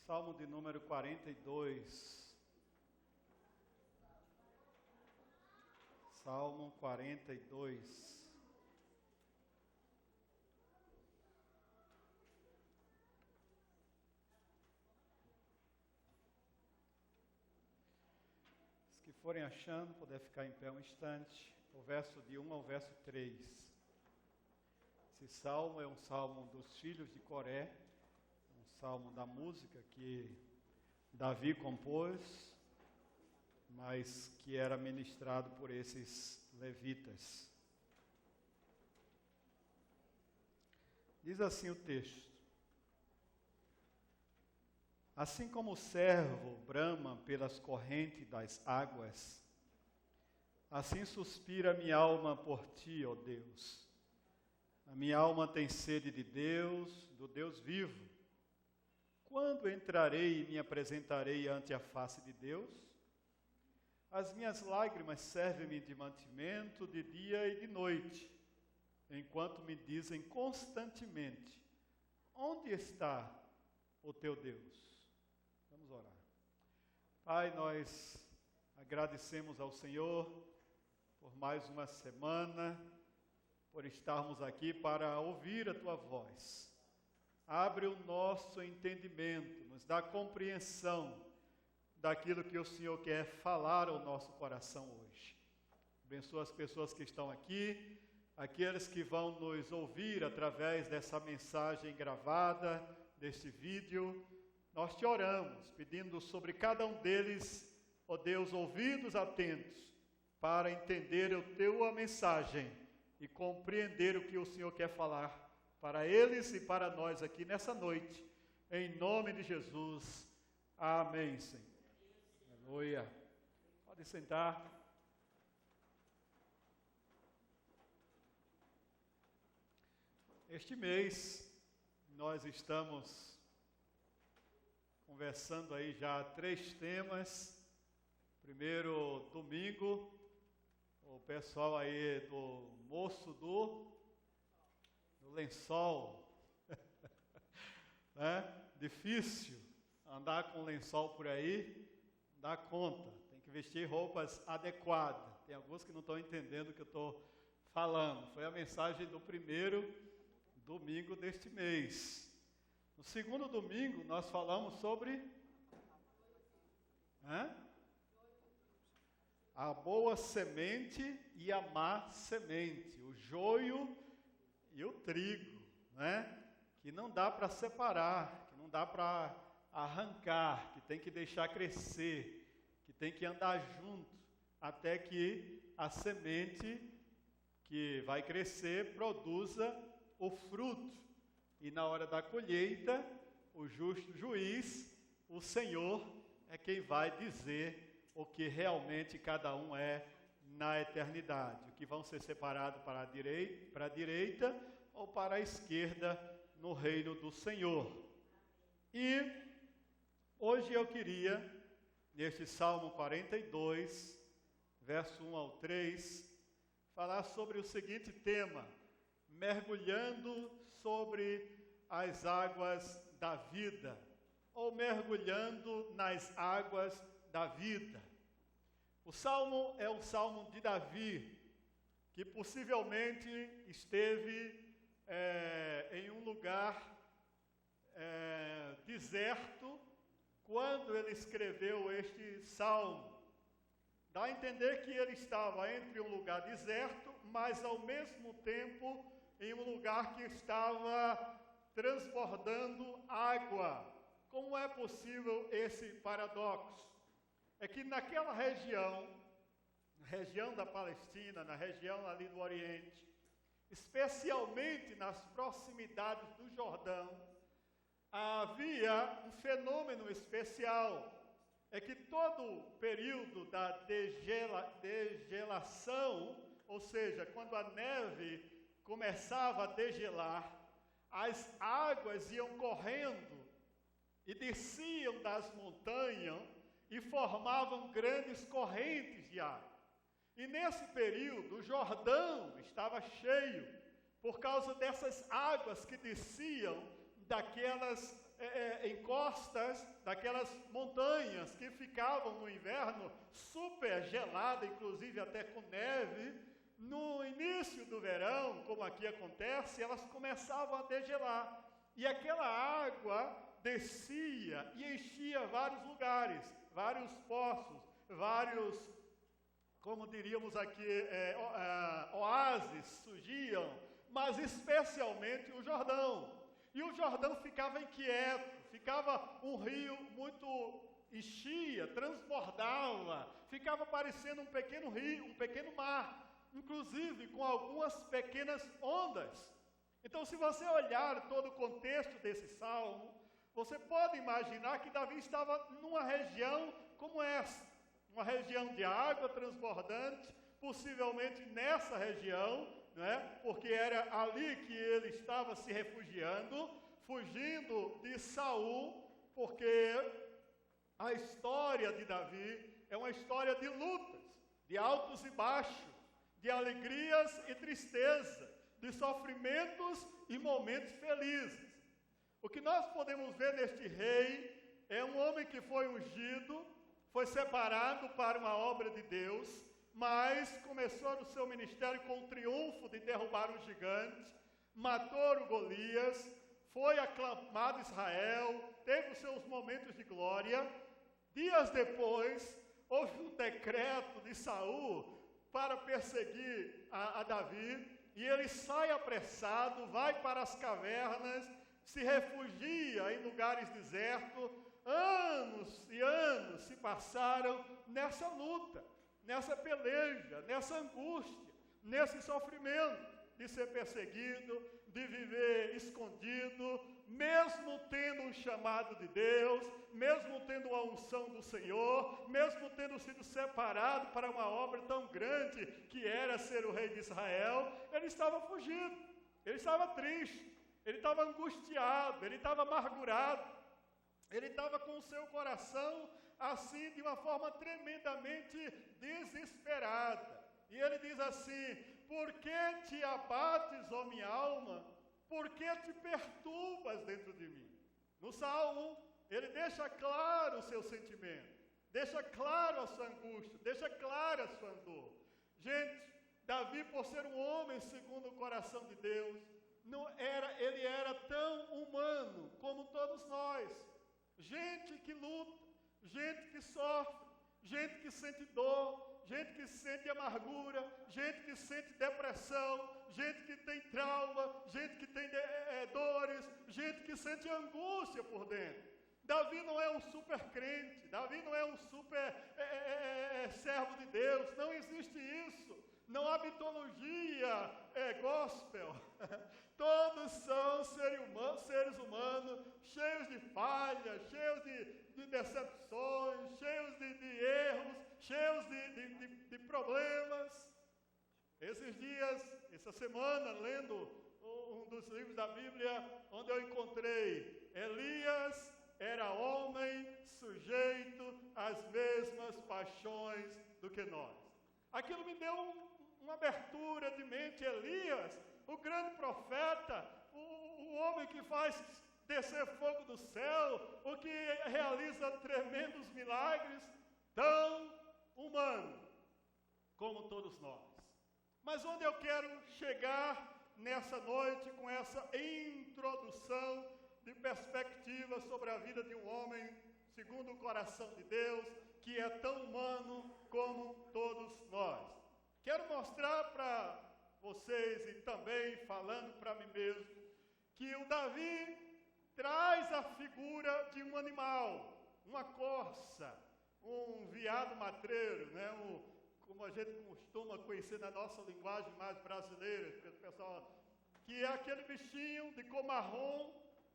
Salmo de número 42. Salmo 42. Os que forem achando, puder ficar em pé um instante. O verso de 1 ao verso 3. Esse salmo é um salmo dos filhos de Coré, um salmo da música que Davi compôs, mas que era ministrado por esses levitas. Diz assim o texto: assim como o servo brama pelas correntes das águas, assim suspira minha alma por ti, ó Deus. A minha alma tem sede de Deus, do Deus vivo. Quando entrarei e me apresentarei ante a face de Deus? As minhas lágrimas servem-me de mantimento de dia e de noite, enquanto me dizem constantemente: onde está o teu Deus? Vamos orar. Pai, nós agradecemos ao Senhor por mais uma semana, por estarmos aqui para ouvir a tua voz. Abre o nosso entendimento, nos dá compreensão daquilo que o Senhor quer falar ao nosso coração hoje. Abençoa as pessoas que estão aqui, aqueles que vão nos ouvir através dessa mensagem gravada, deste vídeo. Nós te oramos, pedindo sobre cada um deles, ó Deus, ouvidos atentos, para entender a tua mensagem e compreender o que o Senhor quer falar para eles e para nós aqui nessa noite, em nome de Jesus. Amém, Senhor. Aleluia. Pode sentar. Este mês, nós estamos conversando aí já 3 temas. Primeiro domingo, o pessoal aí do moço do lençol, né? Difícil andar com lençol por aí, dá conta, tem que vestir roupas adequadas. Tem alguns que não estão entendendo o que eu estou falando. Foi a mensagem do primeiro domingo deste mês. No segundo domingo nós falamos sobre a boa semente e a má semente, o joio e o trigo, né? Que não dá para separar, que não dá para arrancar, que tem que deixar crescer, que tem que andar junto, até que a semente que vai crescer produza o fruto. E na hora da colheita, o justo juiz, o Senhor, é quem vai dizer o que realmente cada um é na eternidade, o que vão ser separados para a direita ou para a esquerda no reino do Senhor. E hoje eu queria, neste Salmo 42, verso 1 ao 3, falar sobre o seguinte tema: mergulhando sobre as águas da vida, ou mergulhando nas águas da vida. O Salmo é um Salmo de Davi, que possivelmente esteve em um lugar deserto quando ele escreveu este Salmo. Dá a entender que ele estava entre um lugar deserto, mas ao mesmo tempo em um lugar que estava transbordando água. Como é possível esse paradoxo? É que naquela região, na região da Palestina, na região ali do Oriente, especialmente nas proximidades do Jordão, havia um fenômeno especial. É que todo o período da degelação, ou seja, quando a neve começava a degelar, as águas iam correndo e desciam das montanhas e formavam grandes correntes de água. E nesse período o Jordão estava cheio por causa dessas águas que desciam daquelas encostas daquelas montanhas que ficavam no inverno super gelada, inclusive até com neve. No início do verão, como aqui acontece, elas começavam a degelar. E aquela água descia e enchia vários lugares, vários poços, vários, como diríamos aqui, oásis surgiam, mas especialmente o Jordão. E o Jordão ficava inquieto, ficava um rio muito, enchia, transbordava, ficava parecendo um pequeno rio, um pequeno mar, inclusive com algumas pequenas ondas. Então, se você olhar todo o contexto desse salmo, você pode imaginar que Davi estava numa região como essa, uma região de água transbordante, possivelmente nessa região, né? Porque era ali que ele estava se refugiando, fugindo de Saul, porque a história de Davi é uma história de lutas, de altos e baixos, de alegrias e tristeza, de sofrimentos e momentos felizes. O que nós podemos ver neste rei é um homem que foi ungido, foi separado para uma obra de Deus, mas começou no seu ministério com o triunfo de derrubar um gigante, matou o Golias, foi aclamado Israel, teve os seus momentos de glória. Dias depois, houve um decreto de Saul para perseguir a Davi, e ele sai apressado, vai para as cavernas, se refugia em lugares desertos. Anos e anos se passaram nessa luta, nessa peleja, nessa angústia, nesse sofrimento de ser perseguido, de viver escondido, mesmo tendo um chamado de Deus, mesmo tendo a unção do Senhor, mesmo tendo sido separado para uma obra tão grande que era ser o rei de Israel, ele estava fugindo, ele estava triste, ele estava angustiado, ele estava amargurado, ele estava com o seu coração assim, de uma forma tremendamente desesperada. E ele diz assim: por que te abates, ó minha alma? Por que te perturbas dentro de mim? No Salmo, ele deixa claro o seu sentimento, deixa claro a sua angústia, deixa clara a sua dor. Gente, Davi, por ser um homem segundo o coração de Deus, ele era tão humano como todos nós. Gente que luta, gente que sofre, gente que sente dor, gente que sente amargura, gente que sente depressão, gente que tem trauma, gente que tem dores, gente que sente angústia por dentro. Davi não é um super crente, Davi não é um super servo de Deus, não existe isso. Não há mitologia gospel. Todos são seres humanos, cheios de falhas, cheios de decepções, cheios de erros, cheios de problemas. Esses dias, essa semana, lendo um dos livros da Bíblia, onde eu encontrei Elias era homem sujeito às mesmas paixões do que nós. Aquilo me deu uma abertura de mente. Elias, o grande profeta, o homem que faz descer fogo do céu, o que realiza tremendos milagres, tão humano como todos nós. Mas onde eu quero chegar nessa noite com essa introdução de perspectiva sobre a vida de um homem segundo o coração de Deus, que é tão humano como todos nós. Quero mostrar para vocês, e também falando para mim mesmo, que o Davi traz a figura de um animal, uma corça, um veado matreiro, né? Como a gente costuma conhecer na nossa linguagem mais brasileira, pessoal, que é aquele bichinho de cor marrom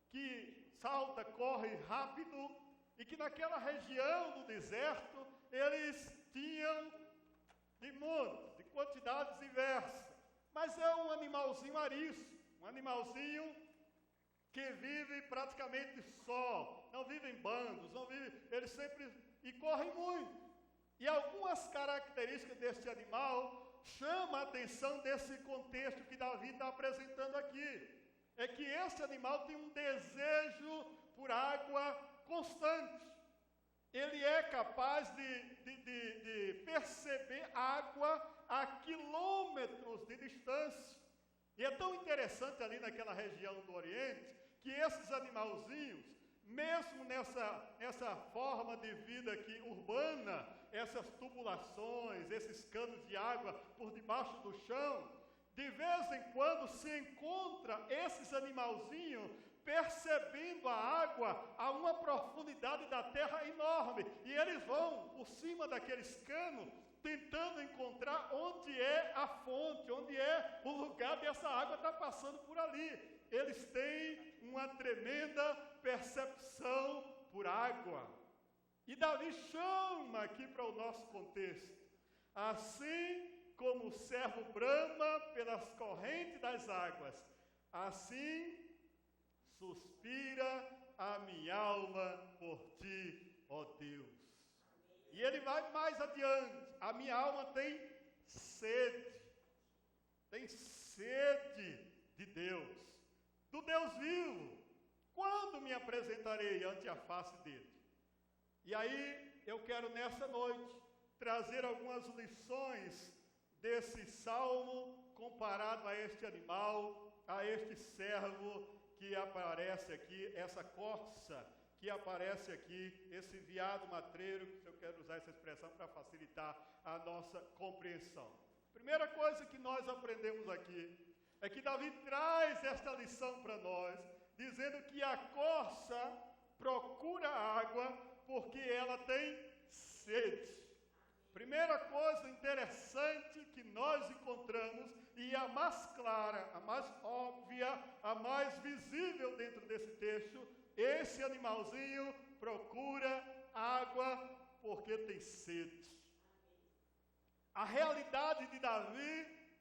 que salta, corre rápido, e que naquela região do deserto eles tinham de montes, de quantidades diversas. Mas é um animalzinho arisco, um animalzinho que vive praticamente só, não vive em bandos, não vive, ele sempre, e corre muito. E algumas características deste animal chamam a atenção desse contexto que Davi está apresentando aqui. É que esse animal tem um desejo por água constante. Ele é capaz de perceber água a quilômetros de distância. E é tão interessante ali naquela região do Oriente, que esses animalzinhos, mesmo nessa forma de vida aqui urbana, essas tubulações, esses canos de água por debaixo do chão, de vez em quando se encontra esses animalzinhos percebendo a água a uma profundidade da terra enorme. E eles vão por cima daqueles canos, tentando encontrar onde é a fonte, onde é o lugar dessa água estar passando por ali. Eles têm uma tremenda percepção por água. E Davi chama aqui para o nosso contexto: assim como o servo brama pelas correntes das águas, assim suspira a minha alma por ti, ó Deus. E ele vai mais adiante: a minha alma tem sede de Deus, do Deus vivo. Quando me apresentarei ante a face dele? E aí eu quero nessa noite trazer algumas lições desse salmo comparado a este animal, a este servo que aparece aqui, essa corça que aparece aqui, esse veado matreiro, se eu quero usar essa expressão para facilitar a nossa compreensão. Primeira coisa que nós aprendemos aqui é que Davi traz esta lição para nós, dizendo que a corça procura água porque ela tem sede. Primeira coisa interessante que nós encontramos, e a mais clara, a mais óbvia, a mais visível dentro desse texto: esse animalzinho procura água porque tem sede. A realidade de Davi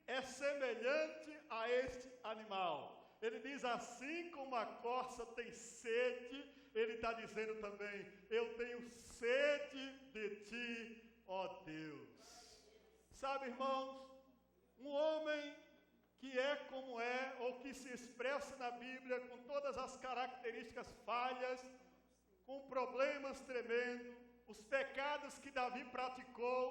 é semelhante a este animal. Ele diz: assim como a corça tem sede, ele está dizendo também: eu tenho sede de ti, ó Deus. Sabe, irmãos, um homem que é como é, ou que se expressa na Bíblia com todas as características falhas, com problemas tremendos, os pecados que Davi praticou,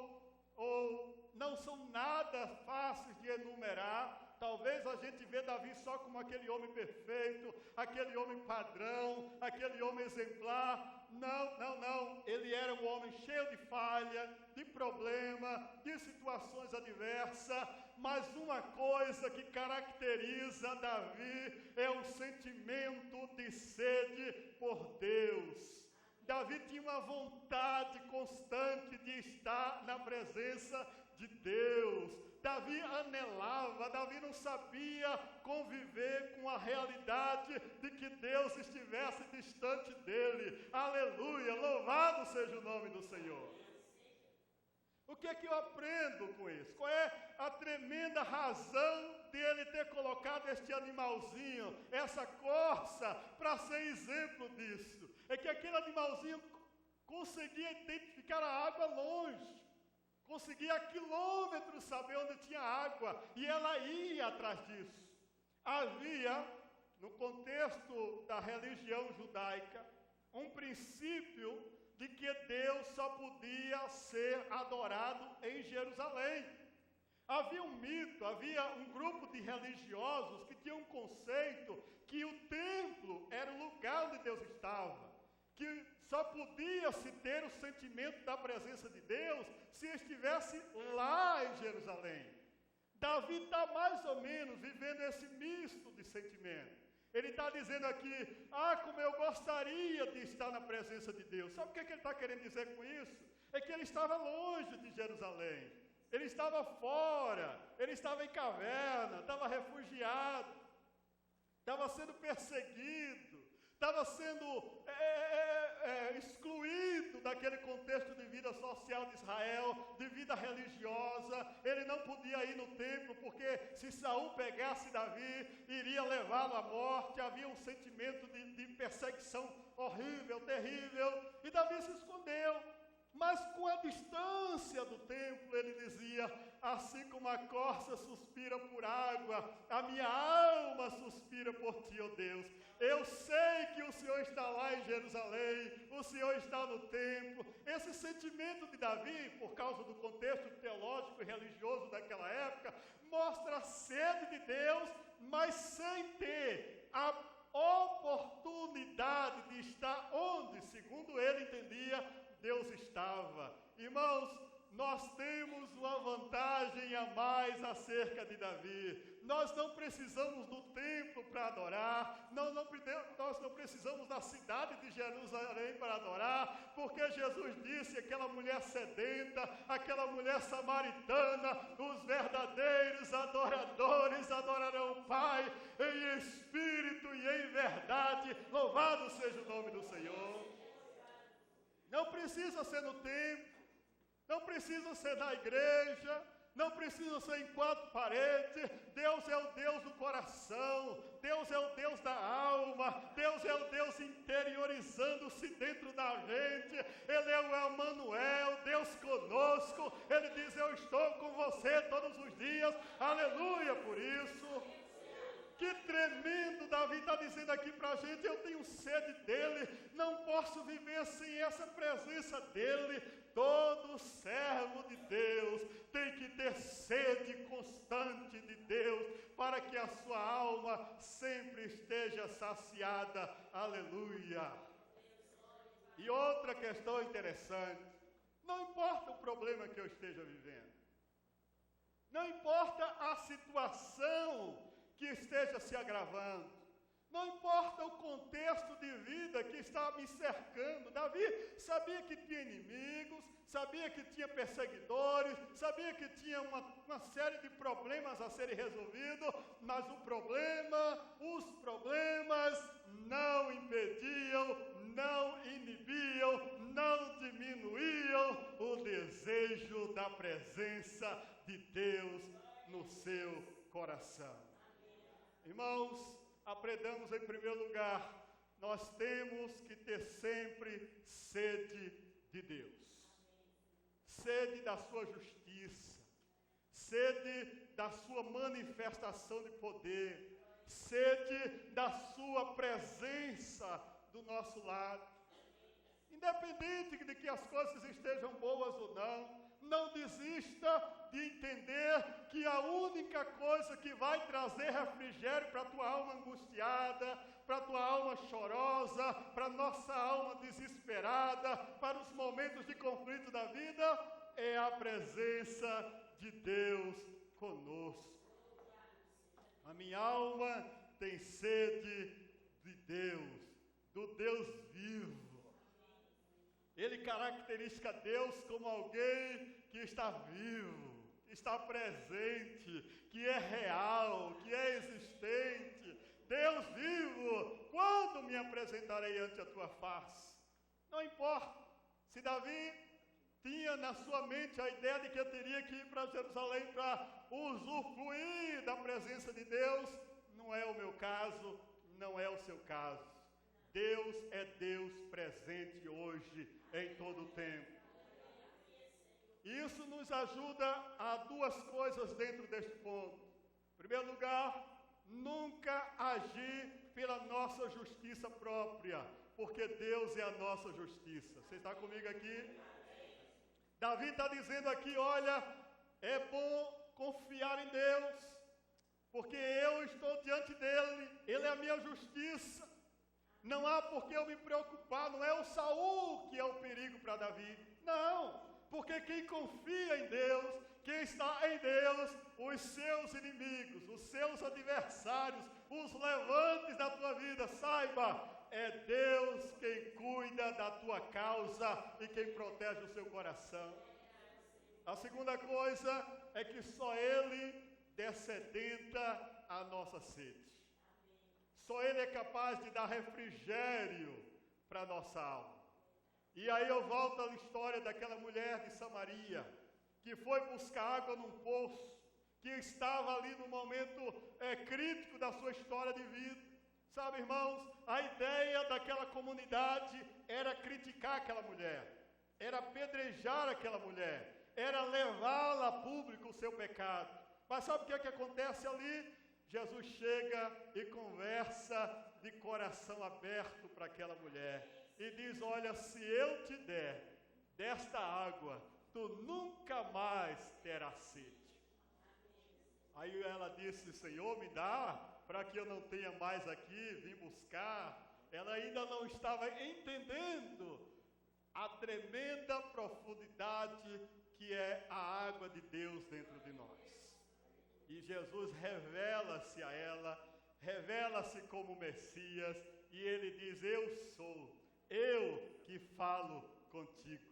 ou não são nada fáceis de enumerar. Talvez a gente vê Davi só como aquele homem perfeito, aquele homem padrão, aquele homem exemplar. Não. Ele era um homem cheio de falha, de problema, de situações adversas. Mas uma coisa que caracteriza Davi é um sentimento de sede por Deus. Davi tinha uma vontade constante de estar na presença de Deus. Davi anelava, Davi não sabia conviver com a realidade de que Deus estivesse distante dele. Aleluia, louvado seja o nome do Senhor. O que é que eu aprendo com isso? Qual é a tremenda razão dele ter colocado este animalzinho, essa corça, para ser exemplo disso? É que aquele animalzinho conseguia identificar a água longe, conseguia a quilômetros saber onde tinha água, e ela ia atrás disso. Havia, no contexto da religião judaica, um princípio de que Deus só podia ser adorado em Jerusalém. Havia um mito, havia um grupo de religiosos que tinham um conceito que o templo era o lugar onde Deus estava, que só podia se ter o sentimento da presença de Deus se estivesse lá em Jerusalém. Davi está mais ou menos vivendo esse misto de sentimento. Ele está dizendo aqui: como eu gostaria de estar na presença de Deus. Sabe o que ele está querendo dizer com isso? É que ele estava longe de Jerusalém, ele estava fora, ele estava em caverna, estava refugiado, estava sendo perseguido, estava sendo excluído daquele contexto de vida social de Israel, de vida religiosa. Ele não podia ir no templo, porque se Saul pegasse Davi, iria levá-lo à morte. Havia um sentimento de perseguição horrível, terrível, e Davi se escondeu. Mas com a distância do templo, ele dizia: assim como a corça suspira por água, a minha alma suspira por ti, ó Deus. Eu sei que o Senhor está lá em Jerusalém, o Senhor está no templo. Esse sentimento de Davi, por causa do contexto teológico e religioso daquela época, mostra a sede de Deus, mas sem ter a oportunidade de estar onde, segundo ele entendia, Deus estava. Irmãos, nós temos uma vantagem a mais acerca de Davi. Nós não precisamos do templo para adorar, nós não precisamos da cidade de Jerusalém para adorar, porque Jesus disse: aquela mulher sedenta, aquela mulher samaritana, os verdadeiros adoradores adorarão o Pai em espírito e em verdade. Louvado seja o nome do Senhor. Não precisa ser no templo, não precisa ser na igreja, não precisa ser em quatro paredes. Deus é o Deus do coração, Deus é o Deus da alma, Deus é o Deus interiorizando-se dentro da gente. Ele é o Emmanuel, Deus conosco. Ele diz: eu estou com você todos os dias. Aleluia por isso. Que tremendo, Davi está dizendo aqui para a gente: eu tenho sede dele, não posso viver sem essa presença dele. Todo servo de Deus tem que ter sede constante de Deus, para que a sua alma sempre esteja saciada. Aleluia. E outra questão interessante: não importa o problema que eu esteja vivendo, não importa a situação que esteja se agravando, não importa o contexto de vida que está me cercando. Davi sabia que tinha inimigos, sabia que tinha perseguidores, sabia que tinha uma série de problemas a serem resolvidos, mas os problemas não impediam, não inibiam, não diminuíam o desejo da presença de Deus no seu coração. Irmãos, aprendamos em primeiro lugar, nós temos que ter sempre sede de Deus, sede da sua justiça, sede da sua manifestação de poder, sede da sua presença do nosso lado. Independente de que as coisas estejam boas ou não desista de entender que a única coisa que vai trazer refrigério para a tua alma angustiada, para a tua alma chorosa, para a nossa alma desesperada, para os momentos de conflito da vida, é a presença de Deus conosco. A minha alma tem sede de Deus, do Deus vivo. Ele caracteriza Deus como alguém que está vivo, que está presente, que é real, que é existente. Deus vivo, quando me apresentarei ante a tua face? Não importa se Davi tinha na sua mente a ideia de que eu teria que ir para Jerusalém para usufruir da presença de Deus. Não é o meu caso, não é o seu caso. Deus é Deus presente hoje, em todo o tempo. Isso nos ajuda a duas coisas dentro deste ponto. Em primeiro lugar, nunca agir pela nossa justiça própria, porque Deus é a nossa justiça. Você está comigo aqui? Davi está dizendo aqui: olha, é bom confiar em Deus, porque eu estou diante dele, ele é a minha justiça. Não há por que eu me preocupar, não é o Saul que é o perigo para Davi. Não, porque quem confia em Deus, quem está em Deus, os seus inimigos, os seus adversários, os levantes da tua vida, saiba, é Deus quem cuida da tua causa e quem protege o seu coração. A segunda coisa é que só Ele dessedenta a nossa sede. Só Ele é capaz de dar refrigério para a nossa alma. E aí eu volto à história daquela mulher de Samaria, que foi buscar água num poço, que estava ali no momento crítico da sua história de vida. Sabe, irmãos, a ideia daquela comunidade era criticar aquela mulher, era apedrejar aquela mulher, era levá-la a público o seu pecado. Mas sabe o que é que acontece ali? Jesus chega e conversa de coração aberto para aquela mulher e diz: olha, se eu te der desta água, tu nunca mais terás sede. Aí ela disse: Senhor, me dá, para que eu não tenha mais aqui, vim buscar. Ela ainda não estava entendendo a tremenda profundidade que é a água de Deus dentro de nós. E Jesus revela-se a ela, revela-se como Messias, e ele diz: eu sou, eu que falo contigo.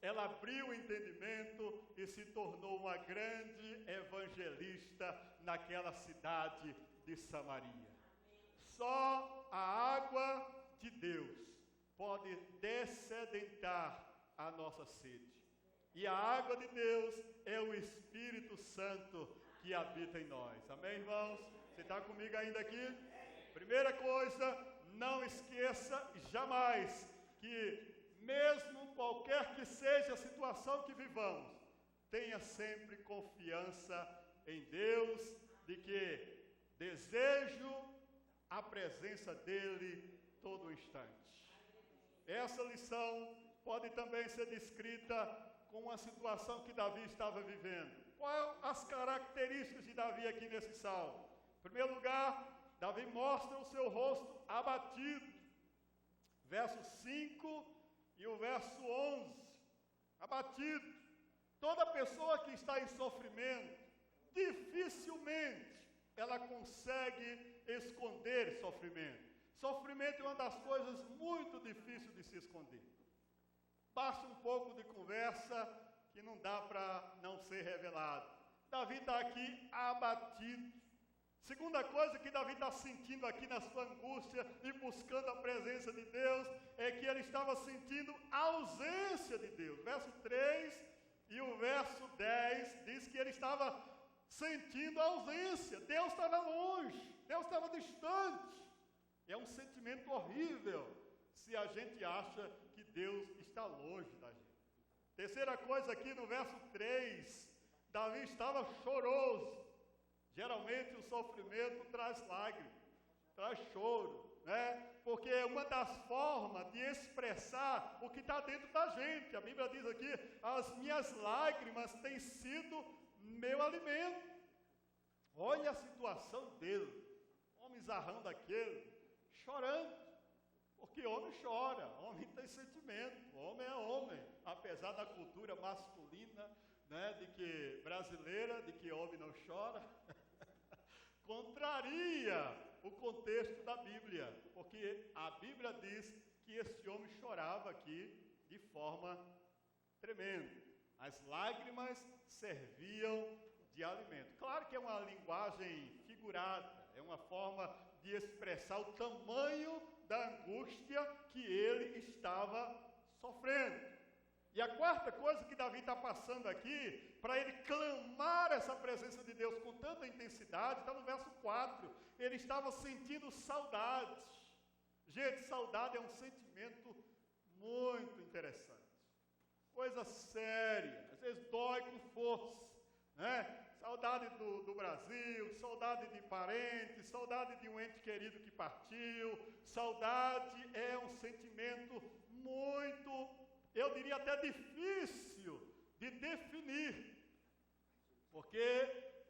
Ela abriu o entendimento e se tornou uma grande evangelista naquela cidade de Samaria. Só a água de Deus pode dessedentar a nossa sede. E a água de Deus é o Espírito Santo que habita em nós. Amém, irmãos? Você está comigo ainda aqui? Primeira coisa, não esqueça jamais que mesmo qualquer que seja a situação que vivamos, tenha sempre confiança em Deus, de que desejo a presença dEle todo instante. Essa lição pode também ser descrita com uma situação que Davi estava vivendo. Quais as características de Davi aqui nesse salmo? Em primeiro lugar, Davi mostra o seu rosto abatido. Verso 5 e o verso 11. Abatido. Toda pessoa que está em sofrimento, dificilmente ela consegue esconder sofrimento. Sofrimento é uma das coisas muito difíceis de se esconder. Basta um pouco de conversa que não dá para não ser revelado. Davi está aqui abatido. Segunda coisa que Davi está sentindo aqui na sua angústia e buscando a presença de Deus, é que ele estava sentindo a ausência de Deus. Verso 3 e o verso 10 diz que ele estava sentindo a ausência. Deus estava longe, Deus estava distante. É um sentimento horrível se a gente acha que Deus está longe da gente. Terceira coisa aqui no verso 3, Davi estava choroso. Geralmente o sofrimento traz lágrimas, traz choro, né? Porque é uma das formas de expressar o que está dentro da gente. A Bíblia diz aqui: as minhas lágrimas têm sido meu alimento. Olha a situação dele, homem zarrão daquele, chorando. Porque homem chora, homem tem sentimento, homem é homem, apesar da cultura masculina, né, de que brasileira, de que homem não chora, contraria o contexto da Bíblia, porque a Bíblia diz que esse homem chorava aqui de forma tremenda. As lágrimas serviam de alimento. Claro que é uma linguagem figurada, é uma forma de expressar o tamanho da angústia que ele estava sofrendo. E a quarta coisa que Davi está passando aqui, para ele clamar essa presença de Deus com tanta intensidade, está no verso 4. Ele estava sentindo saudade. Gente, saudade é um sentimento muito interessante. Coisa séria, às vezes dói com força, né? Saudade do Brasil, saudade de parentes, saudade de um ente querido que partiu. Saudade é um sentimento muito, eu diria até difícil de definir. Porque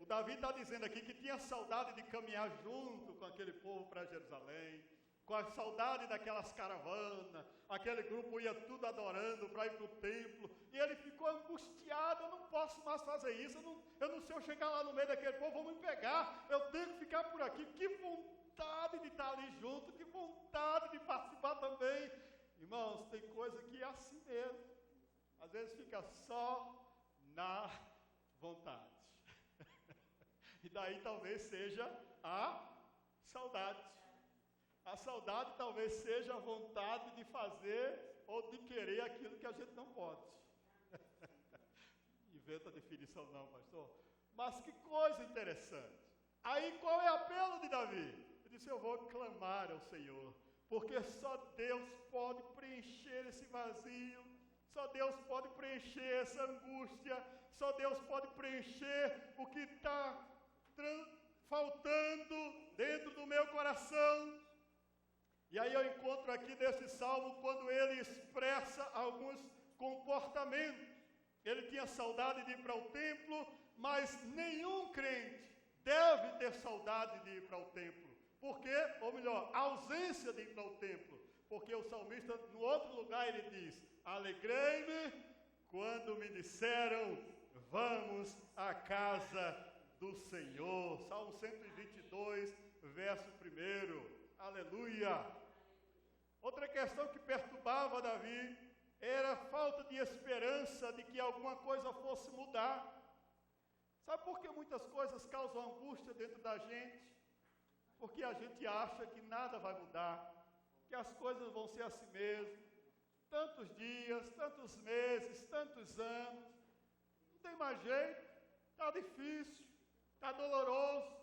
o Davi está dizendo aqui que tinha saudade de caminhar junto com aquele povo para Jerusalém, com a saudade daquelas caravanas, aquele grupo ia tudo adorando para ir para o templo, e ele ficou angustiado: eu não posso mais fazer isso, eu não sei, eu chegar lá no meio daquele povo, vão me pegar, eu tenho que ficar por aqui. Que vontade de estar ali junto, que vontade de participar também. Irmãos, tem coisa que é assim mesmo, às vezes fica só na vontade, e daí talvez seja a saudade. A saudade talvez seja a vontade de fazer ou de querer aquilo que a gente não pode. Inventa a definição não, pastor. Mas que coisa interessante. Aí qual é o apelo de Davi? Ele disse: eu vou clamar ao Senhor, porque só Deus pode preencher esse vazio. Só Deus pode preencher essa angústia, só Deus pode preencher o que está faltando dentro do meu coração. E aí eu encontro aqui nesse salmo quando ele expressa alguns comportamentos. Ele tinha saudade de ir para o templo, mas nenhum crente deve ter saudade de ir para o templo. Por quê? Ou melhor, a ausência de ir para o templo. Porque o salmista, no outro lugar, ele diz: alegrei-me quando me disseram, vamos à casa do Senhor. Salmo 122, verso 1. Aleluia! Outra questão que perturbava Davi era a falta de esperança de que alguma coisa fosse mudar. Sabe por que muitas coisas causam angústia dentro da gente? Porque a gente acha que nada vai mudar, que as coisas vão ser assim mesmo. Tantos dias, tantos meses, tantos anos, não tem mais jeito, está difícil, está doloroso.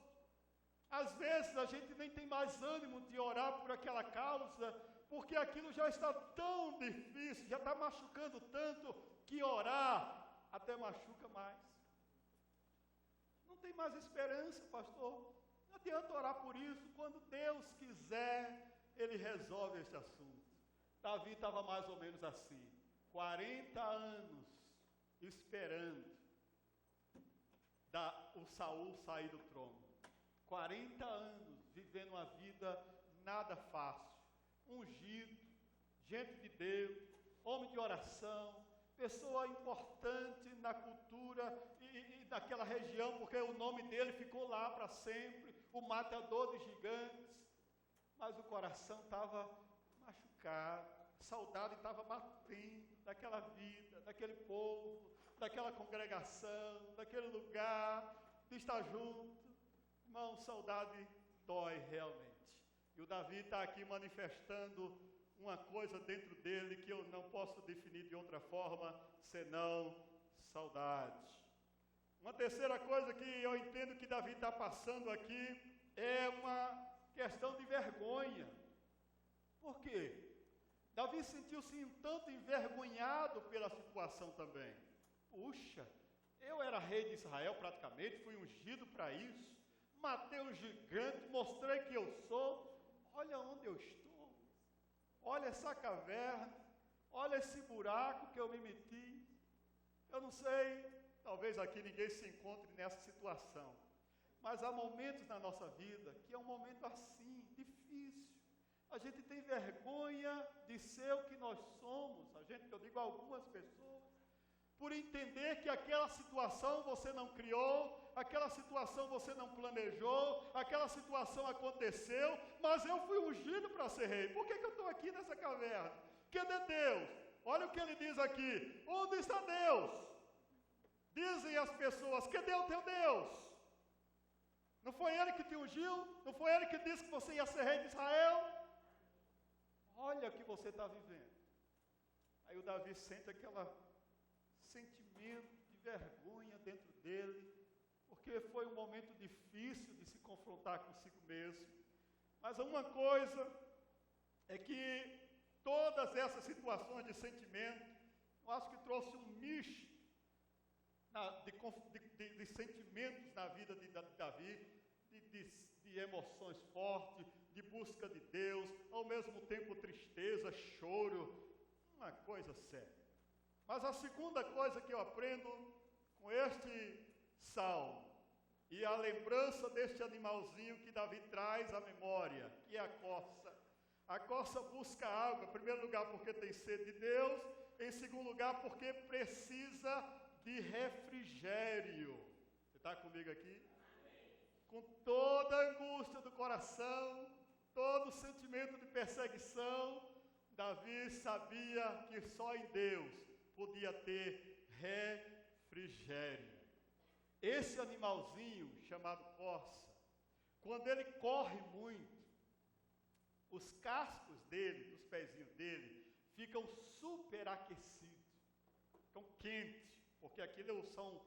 Às vezes a gente nem tem mais ânimo de orar por aquela causa, porque aquilo já está tão difícil, já está machucando tanto, que orar até machuca mais. Não tem mais esperança, pastor. Não adianta orar por isso. Quando Deus quiser, Ele resolve esse assunto. Davi estava mais ou menos assim, 40 anos esperando o Saul sair do trono. 40 anos vivendo uma vida nada fácil. Ungido, gente de Deus, homem de oração, pessoa importante na cultura e naquela região, porque o nome dele ficou lá para sempre, o matador de gigantes. Mas o coração estava machucado, a saudade estava batendo daquela vida, daquele povo, daquela congregação, daquele lugar, de estar junto. Irmão, saudade dói realmente. E o Davi está aqui manifestando uma coisa dentro dele que eu não posso definir de outra forma, senão saudade. Uma terceira coisa que eu entendo que Davi está passando aqui é uma questão de vergonha. Por quê? Davi sentiu-se um tanto envergonhado pela situação também. Puxa, eu era rei de Israel praticamente, fui ungido para isso, matei um gigante, mostrei que eu sou. Olha onde eu estou, olha essa caverna, olha esse buraco que eu me meti. Eu não sei, talvez aqui ninguém se encontre nessa situação, mas há momentos na nossa vida que é um momento assim, difícil. A gente tem vergonha de ser o que nós somos, eu digo algumas pessoas, por entender que aquela situação você não criou, aquela situação você não planejou, aquela situação aconteceu, mas eu fui ungido para ser rei. Por que eu estou aqui nessa caverna? Cadê Deus? Olha o que ele diz aqui. Onde está Deus? Dizem as pessoas, cadê o teu Deus? Não foi ele que te ungiu? Não foi ele que disse que você ia ser rei de Israel? Olha o que você está vivendo. Aí o Davi sente aquele sentimento de vergonha dentro dele, porque foi um momento difícil de se confrontar consigo mesmo. Mas uma coisa é que todas essas situações de sentimento, eu acho que trouxe um misto de sentimentos na vida de Davi, de emoções fortes, de busca de Deus, ao mesmo tempo tristeza, choro, uma coisa séria. Mas a segunda coisa que eu aprendo com este salmo, e a lembrança deste animalzinho que Davi traz à memória, que é a corça. A corça busca água, em primeiro lugar porque tem sede de Deus, em segundo lugar porque precisa de refrigério. Você está comigo aqui? Amém. Com toda a angústia do coração, todo o sentimento de perseguição, Davi sabia que só em Deus podia ter refrigério. Esse animalzinho chamado corça, quando ele corre muito, os cascos dele, dos pezinhos dele, ficam superaquecidos, ficam quentes, porque aqueles são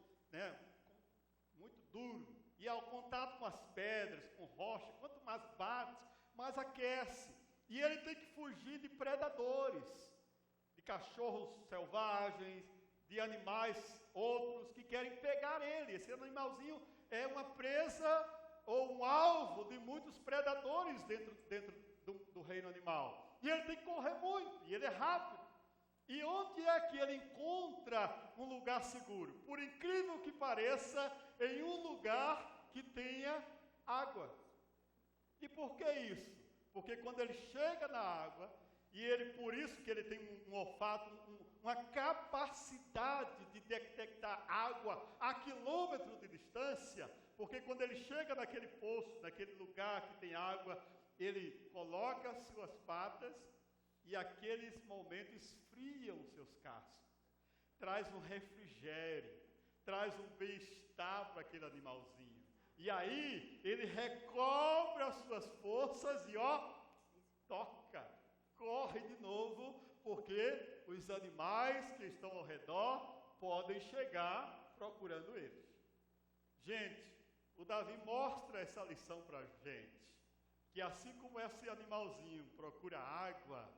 muito duros, e ao contato com as pedras, com rocha, quanto mais bate, mais aquece, e ele tem que fugir de predadores, de cachorros selvagens, de animais outros que querem pegar ele. Esse animalzinho é uma presa ou um alvo de muitos predadores dentro do reino animal. E ele tem que correr muito, e ele é rápido. E onde é que ele encontra um lugar seguro? Por incrível que pareça, em um lugar que tenha água. E por que isso? Porque quando ele chega na água, e ele, por isso que ele tem um olfato, uma capacidade de detectar água a quilômetros de distância, porque quando ele chega naquele poço, naquele lugar que tem água, ele coloca as suas patas e aqueles momentos esfriam os seus cascos. Traz um refrigério, traz um bem-estar para aquele animalzinho. E aí ele recobre as suas forças e toca, corre de novo, porque os animais que estão ao redor podem chegar procurando eles. Gente, o Davi mostra essa lição para a gente, que assim como esse animalzinho procura água,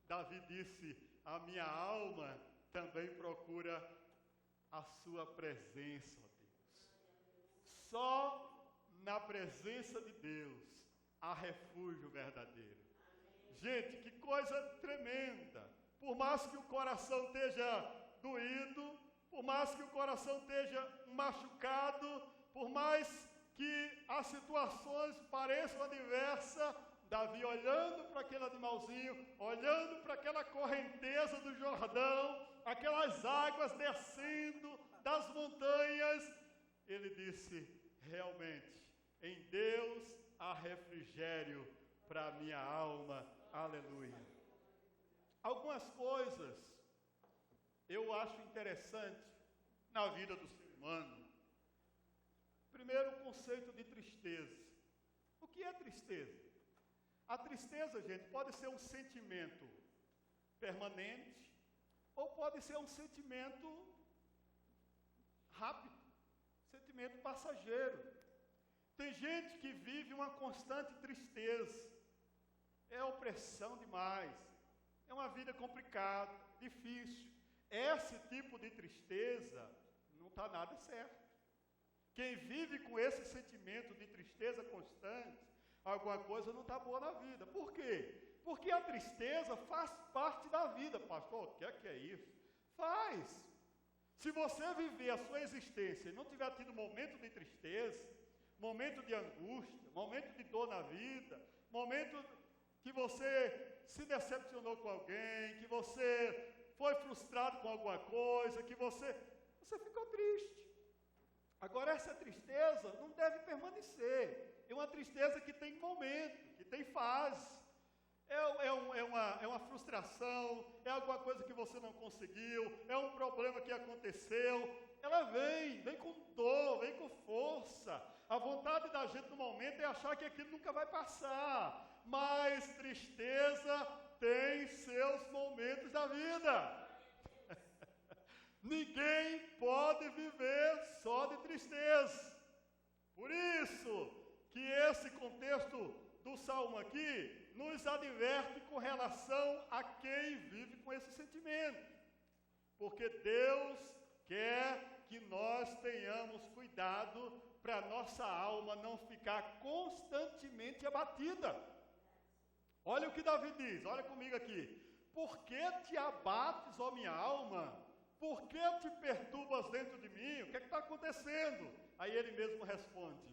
Davi disse, a minha alma também procura a sua presença, ó Deus. Só na presença de Deus há refúgio verdadeiro. Gente, que coisa tremenda. Por mais que o coração esteja doído, por mais que o coração esteja machucado, por mais que as situações pareçam adversas, Davi olhando para aquele animalzinho, olhando para aquela correnteza do Jordão, aquelas águas descendo das montanhas, ele disse, realmente, em Deus há refrigério para a minha alma. Aleluia. Algumas coisas eu acho interessante na vida do ser humano. Primeiro, o conceito de tristeza. O que é tristeza? A tristeza, gente, pode ser um sentimento permanente ou pode ser um sentimento rápido, sentimento passageiro. Tem gente que vive uma constante tristeza. É opressão demais, é uma vida complicada, difícil. Esse tipo de tristeza não está nada certo. Quem vive com esse sentimento de tristeza constante, alguma coisa não está boa na vida. Por quê? Porque a tristeza faz parte da vida. Pastor, o que é isso? Faz. Se você viver a sua existência e não tiver tido momento de tristeza, momento de angústia, momento de dor na vida, momento que você se decepcionou com alguém, que você foi frustrado com alguma coisa, que você ficou triste. Agora, essa tristeza não deve permanecer. É uma tristeza que tem momento, que tem fase. É uma frustração, é alguma coisa que você não conseguiu, é um problema que aconteceu. Ela vem com dor, vem com força. A vontade da gente no momento é achar que aquilo nunca vai passar. Mas tristeza tem seus momentos da vida. Ninguém pode viver só de tristeza. Por isso que esse contexto do Salmo aqui nos adverte com relação a quem vive com esse sentimento. Porque Deus quer que nós tenhamos cuidado para nossa alma não ficar constantemente abatida. Olha o que Davi diz, olha comigo aqui. Por que te abates, ó minha alma? Por que te perturbas dentro de mim? O que está acontecendo? Aí ele mesmo responde,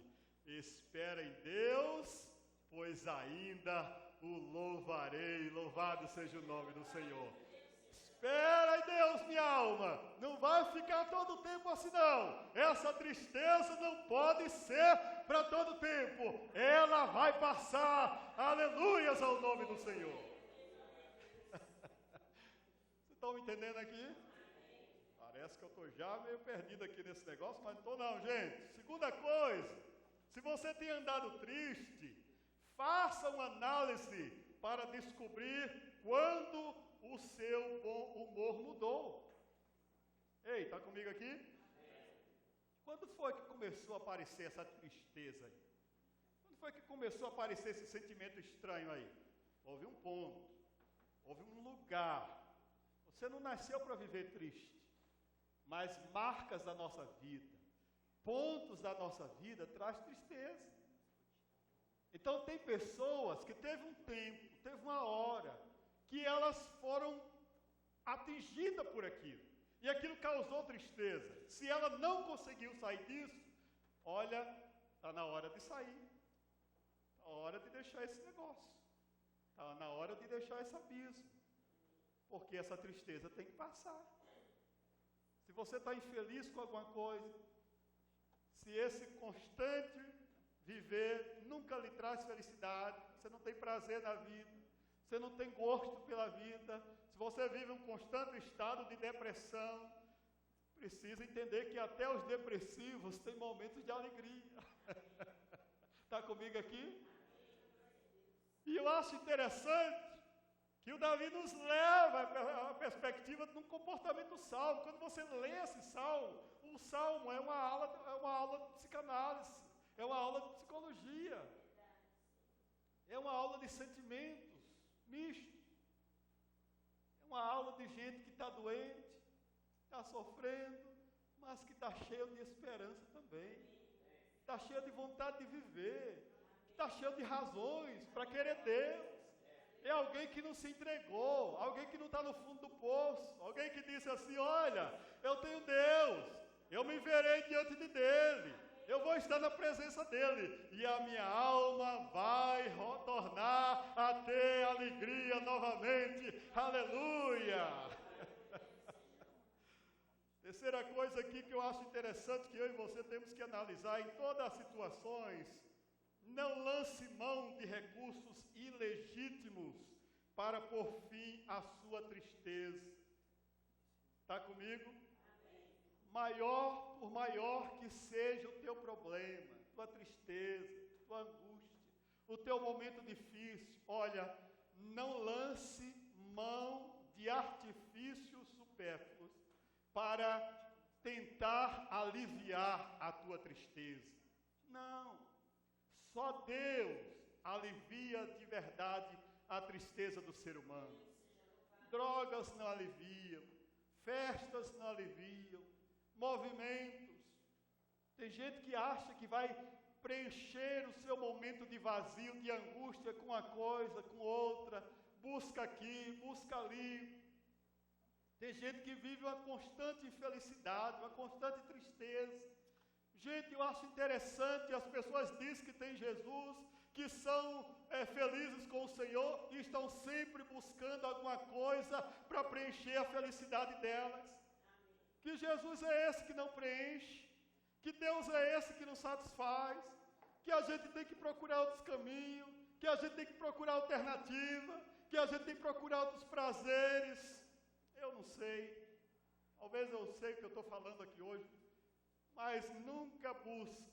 espera em Deus, pois ainda o louvarei. Louvado seja o nome do Senhor. Espera em Deus, minha alma. Não vai ficar todo o tempo assim, não. Essa tristeza não pode ser para todo o tempo. Ela vai passar. Aleluias ao nome do Senhor. Vocês estão me entendendo aqui? Parece que eu estou já meio perdido aqui nesse negócio, mas não estou não, gente. Segunda coisa, se você tem andado triste, faça uma análise para descobrir quando o seu bom humor mudou. Ei, está comigo aqui? Quando foi que começou a aparecer essa tristeza aí? Quando foi que começou a aparecer esse sentimento estranho aí? Houve um ponto, houve um lugar. Você não nasceu para viver triste, mas marcas da nossa vida, pontos da nossa vida traz tristeza. Então tem pessoas que teve um tempo, teve uma hora, que elas foram atingidas por aquilo. E aquilo causou tristeza. Se ela não conseguiu sair disso, olha, está na hora de sair. Está na hora de deixar esse negócio. Está na hora de deixar esse abismo. Porque essa tristeza tem que passar. Se você está infeliz com alguma coisa, se esse constante viver nunca lhe traz felicidade, você não tem prazer na vida, você não tem gosto pela vida, se você vive um constante estado de depressão, precisa entender que até os depressivos têm momentos de alegria. Está comigo aqui? E eu acho interessante que o Davi nos leva à perspectiva de um comportamento salmo. Quando você lê esse salmo, o salmo é uma aula de psicanálise, é uma aula de psicologia, é uma aula de sentimentos mistos, é uma aula de gente que está doente, está sofrendo, mas que está cheio de esperança também, está cheio de vontade de viver, está cheio de razões para querer Deus. É alguém que não se entregou, alguém que não está no fundo do poço, alguém que disse assim: olha, eu tenho Deus, eu me verei diante dele, eu vou estar na presença dele, e a minha alma vai tornar a ter alegria novamente, aleluia. Terceira coisa aqui que eu acho interessante, que eu e você temos que analisar em todas as situações: não lance mão de recursos ilegítimos para pôr fim à sua tristeza. Está comigo? Por maior que seja o teu problema, tua tristeza, tua angústia, o teu momento difícil, olha, não lance mão de artifícios supérfluos para tentar aliviar a tua tristeza. Não. Só Deus alivia de verdade a tristeza do ser humano. Drogas não aliviam, festas não aliviam, movimentos. Tem gente que acha que vai preencher o seu momento de vazio, de angústia com uma coisa, com outra, busca aqui, busca ali. Tem gente que vive uma constante infelicidade, uma constante tristeza. Gente, eu acho interessante, as pessoas dizem que tem Jesus, que são felizes com o Senhor e estão sempre buscando alguma coisa para preencher a felicidade delas. Que Jesus é esse que não preenche, que Deus é esse que não satisfaz, que a gente tem que procurar outros caminhos, que a gente tem que procurar alternativa, que a gente tem que procurar outros prazeres. Eu não sei, talvez eu sei o que eu estou falando aqui hoje, mas nunca busque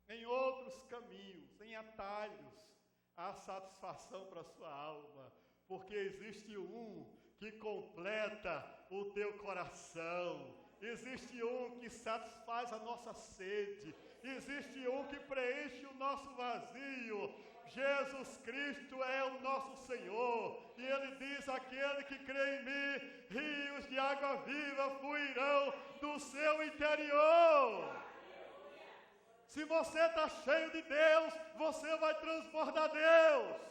em outros caminhos, em atalhos, a satisfação para a sua alma, porque existe um que completa o teu coração, existe um que satisfaz a nossa sede, existe um que preenche o nosso vazio. Jesus Cristo é o nosso Senhor, e Ele diz: aquele que crê em mim, rios de água viva fluirão do seu interior. Se você está cheio de Deus, você vai transbordar Deus.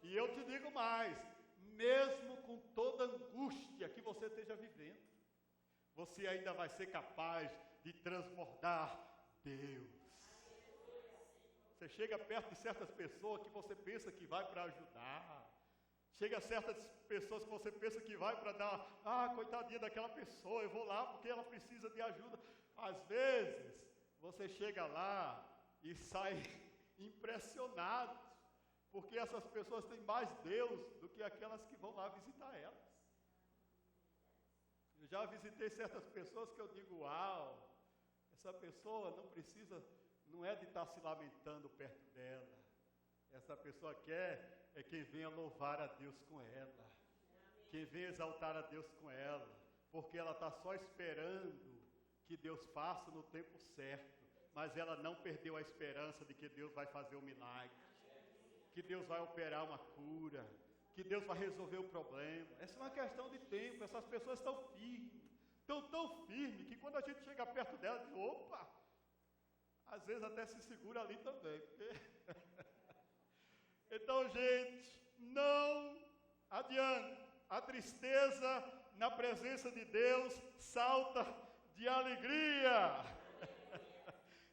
E eu te digo mais, mesmo com toda a angústia que você esteja vivendo, você ainda vai ser capaz de transbordar Deus. Você chega perto de certas pessoas que você pensa que vai para ajudar. Chega a certas pessoas que você pensa que vai para dar, coitadinha daquela pessoa, eu vou lá porque ela precisa de ajuda. Às vezes, você chega lá e sai impressionado, porque essas pessoas têm mais Deus do que aquelas que vão lá visitar elas. Eu já visitei certas pessoas que eu digo: uau, essa pessoa não é de estar se lamentando perto dela. Essa pessoa quer quem venha louvar a Deus com ela, quem venha exaltar a Deus com ela, porque ela está só esperando que Deus faça no tempo certo, mas ela não perdeu a esperança de que Deus vai fazer um milagre, que Deus vai operar uma cura, que que Deus vai resolver o problema. Essa é uma questão de tempo. Essas pessoas estão firmes. Estão tão firmes que quando a gente chega perto delas, opa! Às vezes até se segura ali também. Então, gente, não adianta. A tristeza na presença de Deus salta de alegria.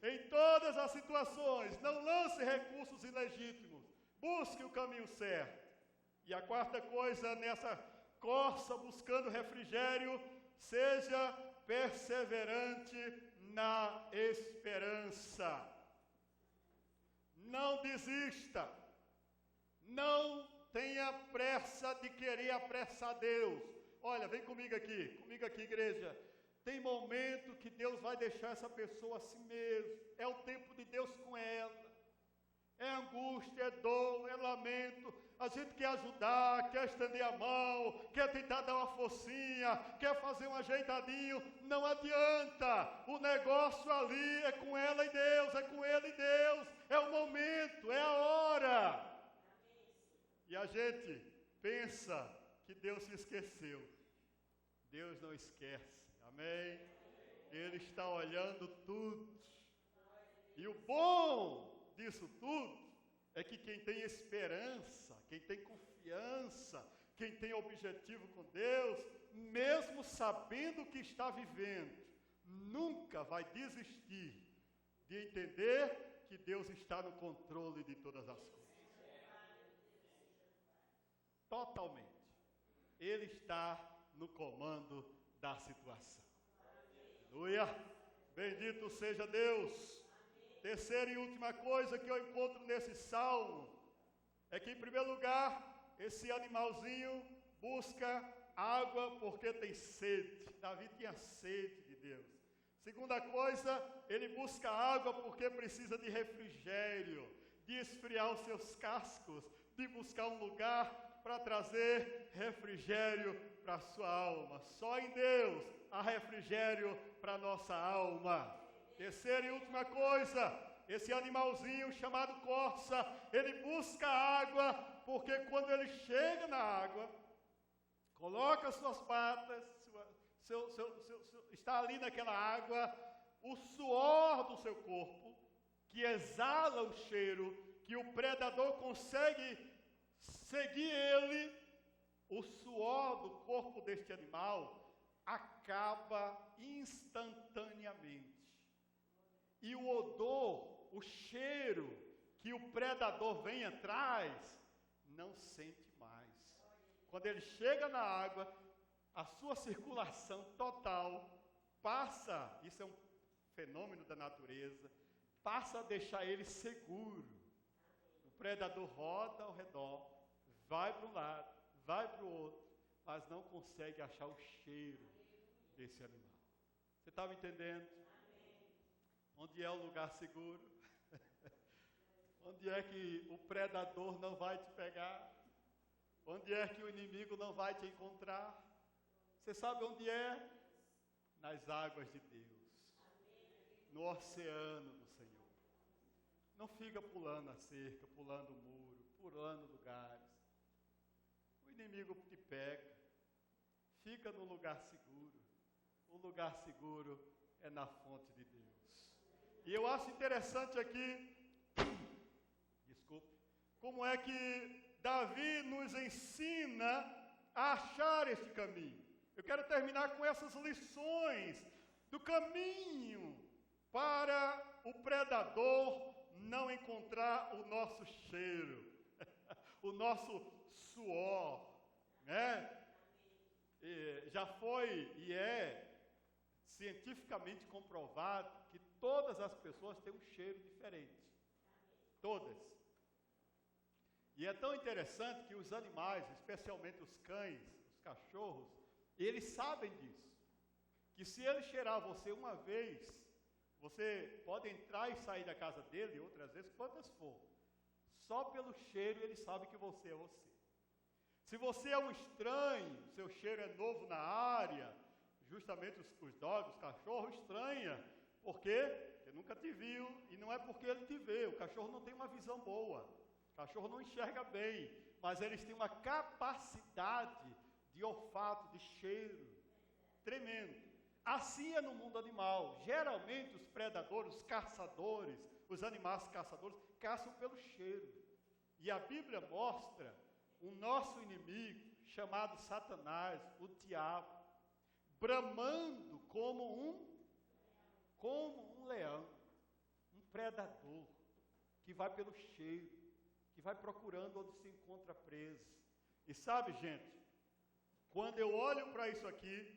Em todas as situações, não lance recursos ilegítimos. Busque o caminho certo. E a quarta coisa, nessa corça buscando refrigério, seja perseverante na esperança. Não desista. Não tenha pressa de querer apressar Deus. Olha, vem comigo aqui, igreja. Tem momento que Deus vai deixar essa pessoa assim mesmo. É o tempo de Deus com ela. É angústia, é dor, é lamento. A gente quer ajudar, quer estender a mão, quer tentar dar uma forcinha, quer fazer um ajeitadinho. Não adianta. O negócio ali é com ela e Deus, é com ele e Deus. É o momento, é a hora. E a gente pensa que Deus se esqueceu. Deus não esquece. Amém? Ele está olhando tudo. E o bom disso tudo é que quem tem esperança, quem tem confiança, quem tem objetivo com Deus, mesmo sabendo o que está vivendo, nunca vai desistir de entender que Deus está no controle de todas as coisas. Totalmente. Ele está no comando da situação. Aleluia. Bendito seja Deus. Terceira e última coisa que eu encontro nesse salmo é que, em primeiro lugar, esse animalzinho busca água porque tem sede. Davi tinha sede de Deus. Segunda coisa, ele busca água porque precisa de refrigério, de esfriar os seus cascos, de buscar um lugar para trazer refrigério para a sua alma. Só em Deus há refrigério para a nossa alma. Terceira e última coisa, esse animalzinho chamado corça, ele busca água, porque quando ele chega na água, coloca suas patas, está ali naquela água, o suor do seu corpo, que exala o cheiro, que o predador consegue seguir ele, o suor do corpo deste animal acaba instantaneamente. E o odor, o cheiro que o predador vem atrás, não sente mais. Quando ele chega na água, a sua circulação total passa, isso é um fenômeno da natureza, passa a deixar ele seguro. O predador roda ao redor, vai para um lado, vai para o outro, mas não consegue achar o cheiro desse animal. Você está me entendendo? Onde é o lugar seguro? Onde é que o predador não vai te pegar? Onde é que o inimigo não vai te encontrar? Você sabe onde é? Nas águas de Deus. No oceano do Senhor. Não fica pulando a cerca, pulando o muro, pulando lugares. O inimigo te pega. Fica no lugar seguro. O lugar seguro é na fonte de Deus. E eu acho interessante aqui, desculpe, como é que Davi nos ensina a achar este caminho. Eu quero terminar com essas lições do caminho para o predador não encontrar o nosso cheiro, o nosso suor, né? Já foi e é cientificamente comprovado que todas as pessoas têm um cheiro diferente. Todas. E é tão interessante que os animais, especialmente os cães, os cachorros, eles sabem disso. Que se ele cheirar você uma vez, você pode entrar e sair da casa dele outras vezes, quantas for. Só pelo cheiro ele sabe que você é você. Se você é um estranho, seu cheiro é novo na área, justamente os dogs, os cachorros estranha. Por quê? Porque nunca te viu, e não é porque ele te vê. O cachorro não tem uma visão boa. O cachorro não enxerga bem. mas eles têm uma capacidade de olfato, de cheiro, tremendo. Assim é no mundo animal. Geralmente os predadores, os caçadores, os animais caçadores, caçam pelo cheiro. E a Bíblia mostra o nosso inimigo, chamado Satanás, o diabo, bramando como um leão, um predador, que vai pelo cheiro, que vai procurando onde se encontra preso. E sabe, gente, quando eu olho para isso aqui,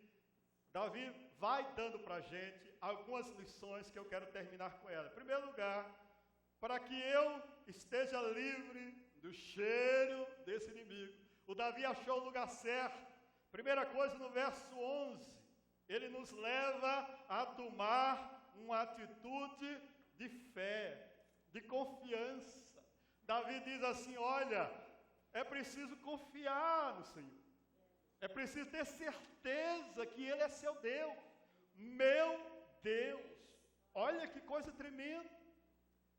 Davi vai dando para a gente algumas lições que eu quero terminar com ela. Em primeiro lugar, para que eu esteja livre do cheiro desse inimigo, o Davi achou o lugar certo. Primeira coisa, no verso 11, ele nos leva a tomar uma atitude de fé, de confiança. Davi diz assim: olha, é preciso confiar no Senhor. É preciso ter certeza que Ele é seu Deus, meu Deus. Olha que coisa tremenda.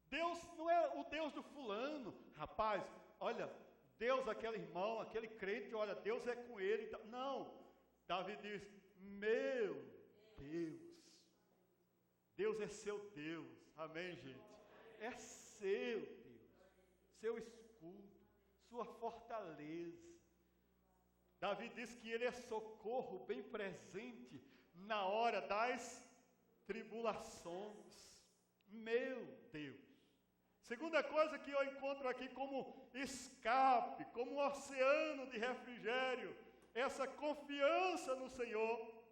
Deus não é o Deus do fulano. Rapaz, olha, Deus, aquele irmão, aquele crente, olha, Deus é com ele. Não, Davi diz, meu Deus. Deus é seu Deus. Amém, gente? É seu Deus, seu escudo, sua fortaleza. Davi diz que ele é socorro bem presente na hora das tribulações. Meu Deus. Segunda coisa que eu encontro aqui como escape, como um oceano de refrigério, essa confiança no Senhor,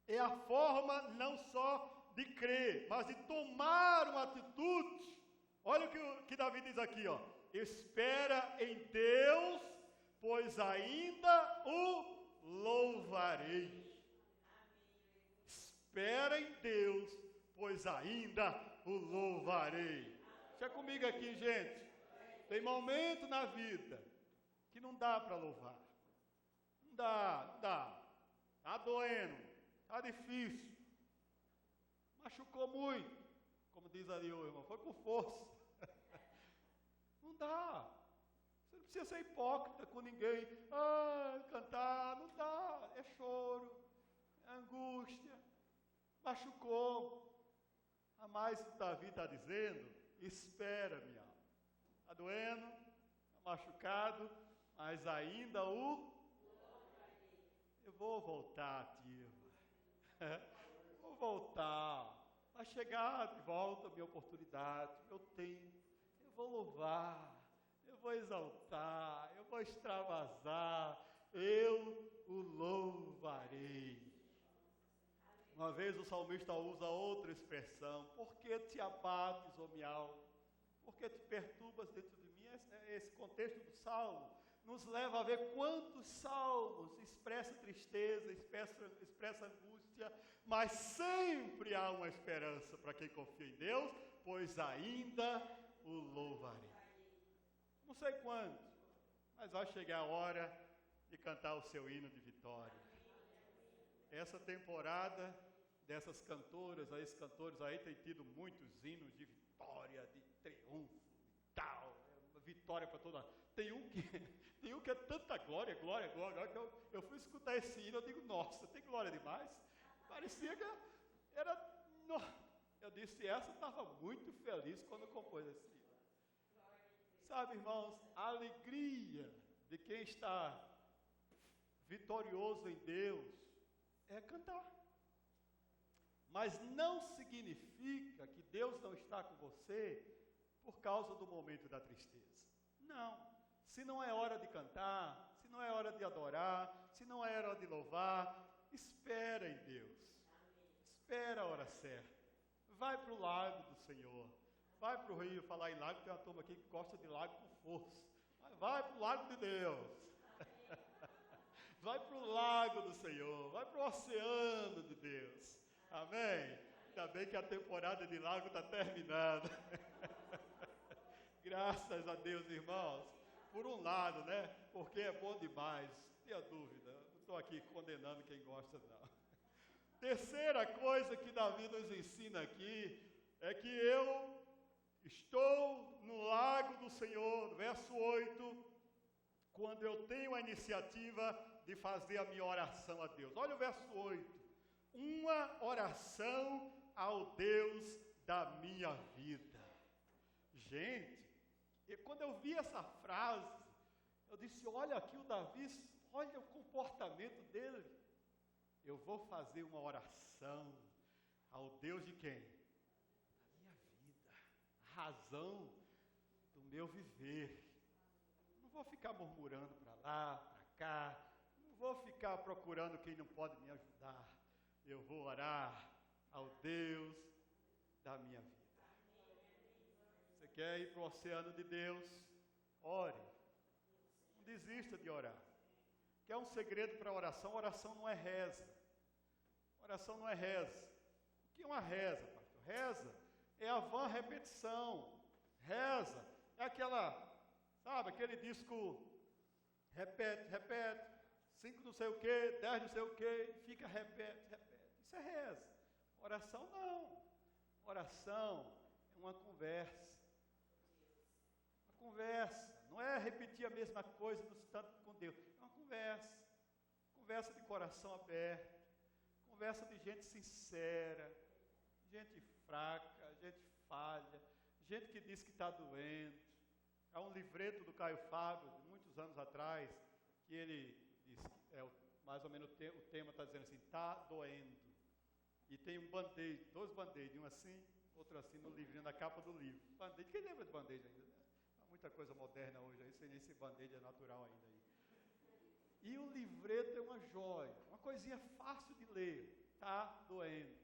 é a forma não só de crer, mas de tomar uma atitude. Olha o que Davi diz aqui, ó. Espera em Deus, pois ainda o louvarei. Espera em Deus, pois ainda o louvarei. Deixa comigo aqui, gente. Tem momento na vida que não dá para louvar. Não dá. Está doendo, está difícil. Machucou muito, como diz ali o irmão, foi com força. Não dá. Você não precisa ser hipócrita com ninguém. Cantar, não dá. É choro, é angústia, machucou. Mas o Davi está dizendo, espera, minha alma. Está doendo, está machucado, mas ainda eu vou voltar, tio. Vou voltar. Vai chegar de volta a minha oportunidade, meu tempo. Eu vou louvar, eu vou exaltar, eu vou extravasar, eu o louvarei. Uma vez o salmista usa outra expressão: por que te abates, ó minha alma? Por que te perturbas dentro de mim? Esse contexto do salmo nos leva a ver quantos salmos expressam tristeza, expressa angústia, mas sempre há uma esperança para quem confia em Deus, pois ainda o louvarei. Não sei quando, mas vai chegar a hora de cantar o seu hino de vitória. Essa temporada dessas cantoras, esses cantores aí têm tido muitos hinos de vitória, de triunfo e tal, vitória para toda. Tem um que é tanta glória, que eu fui escutar esse hino, eu digo, nossa, tem glória demais. Parecia que era. Eu disse, essa estava muito feliz quando compôs esse hino. Sabe, irmãos, a alegria de quem está vitorioso em Deus é cantar. Mas não significa que Deus não está com você por causa do momento da tristeza. Não. Se não é hora de cantar, se não é hora de adorar, se não é hora de louvar, espera em Deus. Espera a hora certa. Vai para o lago do Senhor. Vai para o rio. Falar em lago, tem uma turma aqui que gosta de lago com força. Vai para o lago de Deus. Vai para o lago do Senhor. Vai para o oceano de Deus. Amém? Ainda bem que a temporada de lago está terminando. Graças a Deus, irmãos. Por um lado, né? Porque é bom demais. Não tenha dúvida. Não estou aqui condenando quem gosta, não. Terceira coisa que Davi nos ensina aqui é que eu estou no lago do Senhor, verso 8, quando eu tenho a iniciativa de fazer a minha oração a Deus. Olha o verso 8. Uma oração ao Deus da minha vida. Gente, quando eu vi essa frase, eu disse, olha aqui o Davi, olha o comportamento dele. Eu vou fazer uma oração ao Deus de quem? Da minha vida, a razão do meu viver. Não vou ficar murmurando para lá, para cá, não vou ficar procurando quem não pode me ajudar. Eu vou orar ao Deus da minha vida. Você quer ir para o oceano de Deus? Ore. Não desista de orar. Quer um segredo para a oração? Oração não é reza. Oração não é reza. O que é uma reza, pastor? Reza é a vã repetição. Reza é aquele disco, repete, 5 não sei o que, 10 não sei o que, fica repete. Isso é reza. Oração não. Oração é uma conversa. Uma conversa. Não é repetir a mesma coisa no instante com Deus. É uma conversa. Conversa de coração aberto. Conversa de gente sincera. Gente fraca, gente falha. Gente que diz que está doendo. Há um livreto do Caio Fábio, de muitos anos atrás, que ele diz, mais ou menos o tema está dizendo assim, está doendo. E tem um band-aid, 2 band-aid, um assim, outro assim no livrinho, na capa do livro. Band-aid, quem lembra de band-aid ainda? Há muita coisa moderna hoje aí, sem nem esse band-aid é natural ainda aí. E o livreto é uma joia, uma coisinha fácil de ler, está doendo.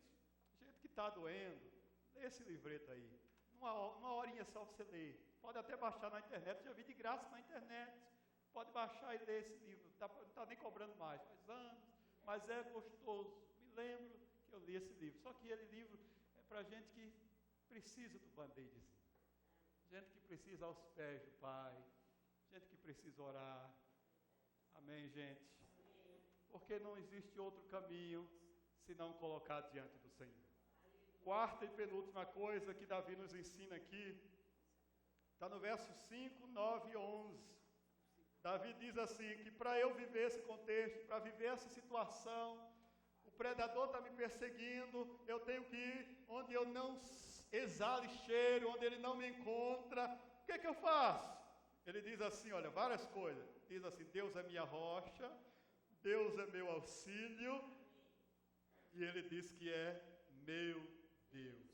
Gente que está doendo, lê esse livreto aí. Uma horinha só você ler. Pode até baixar na internet, já vi de graça na internet. Pode baixar e ler esse livro, não está nem cobrando mais, faz anos, mas é gostoso. Me lembro que eu li esse livro. Só que esse livro é para gente que precisa do band-aidzinho. Gente que precisa aos pés do Pai. Gente que precisa orar. Amém, gente? Porque não existe outro caminho senão colocar diante do Senhor. Quarta e penúltima coisa que Davi nos ensina aqui, está no verso 5, 9 e 11. Davi diz assim, que para eu viver esse contexto, para viver essa situação, o predador está me perseguindo, eu tenho que ir onde eu não exale cheiro, onde ele não me encontra. O que eu faço? Ele diz assim, olha, várias coisas. Diz assim, Deus é minha rocha, Deus é meu auxílio, e ele diz que é meu Deus.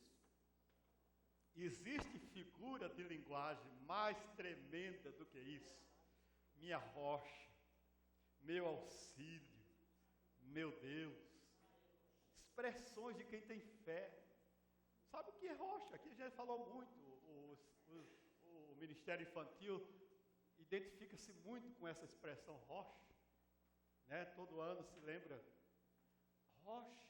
Existe figura de linguagem mais tremenda do que isso? Minha rocha, meu auxílio, meu Deus. Expressões de quem tem fé. Sabe o que é rocha? Aqui a gente falou muito. O Ministério Infantil identifica-se muito com essa expressão rocha. Né? Todo ano se lembra. Rocha,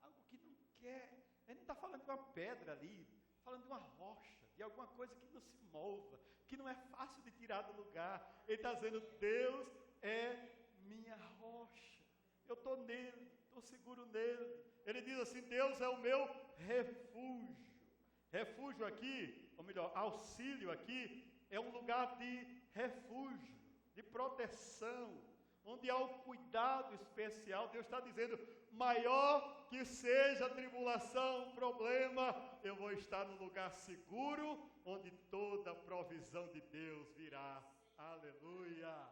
algo que não quer. Ele não está falando de uma pedra ali, falando de uma rocha, de alguma coisa que não se mova, que não é fácil de tirar do lugar. Ele está dizendo, Deus é minha rocha. Eu estou nele, estou seguro nele. Ele diz assim, Deus é o meu refúgio. Refúgio aqui, ou melhor, auxílio aqui, é um lugar de refúgio, de proteção, onde há um cuidado especial. Deus está dizendo, maior que seja a tribulação, problema, eu vou estar no lugar seguro, onde toda a provisão de Deus virá. Aleluia!